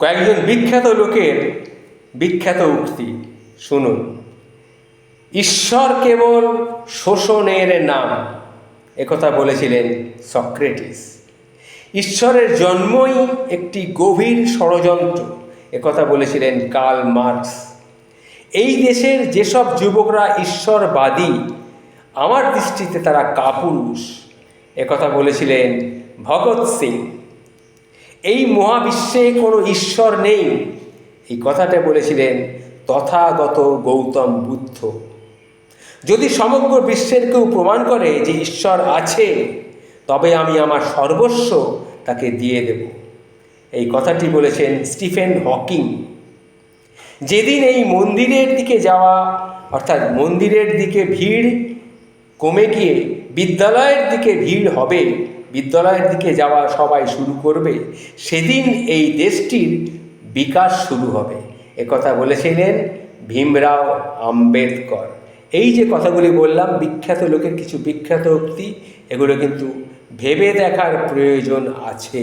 কয়েকজন বিখ্যাত লোকের বিখ্যাত উক্তি শুনুন। ঈশ্বর কেবল শোষণের নাম, একথা বলেছিলেন সক্রেটিস। ঈশ্বরের জন্মই একটি গভীর ষড়যন্ত্র, একথা বলেছিলেন কার্ল মার্কস। এই দেশের যেসব যুবকরা ঈশ্বরবাদী, আমার দৃষ্টিতে তারা কাপুরুষ, একথা বলেছিলেন ভগৎ সিং। এই মহাবিশ্বে কোনো ঈশ্বর নেই, এই কথাটা বলেছিলেন তথাগত গৌতম বুদ্ধ। যদি সমগ্র বিশ্বের কেউ প্রমাণ করে যে ঈশ্বর আছে, তবে আমি আমার সর্বস্ব তাকে দিয়ে দেব, এই কথাটি বলেছেন স্টিফেন হকিং। যেদিন এই মন্দিরের দিকে যাওয়া, অর্থাৎ মন্দিরের দিকে ভিড় কমে গিয়ে বিদ্যালয়ের দিকে ভিড় হবে, বিদ্যালয়ের দিকে যাওয়া সবাই শুরু করবে, সেদিন এই দেশটির বিকাশ শুরু হবে, একথা বলেছিলেন ভীমরাও আম্বেদকর। এই যে কথাগুলি বললাম, বিখ্যাত লোকের কিছু বিখ্যাত উক্তি, এগুলো কিন্তু ভেবে দেখার প্রয়োজন আছে।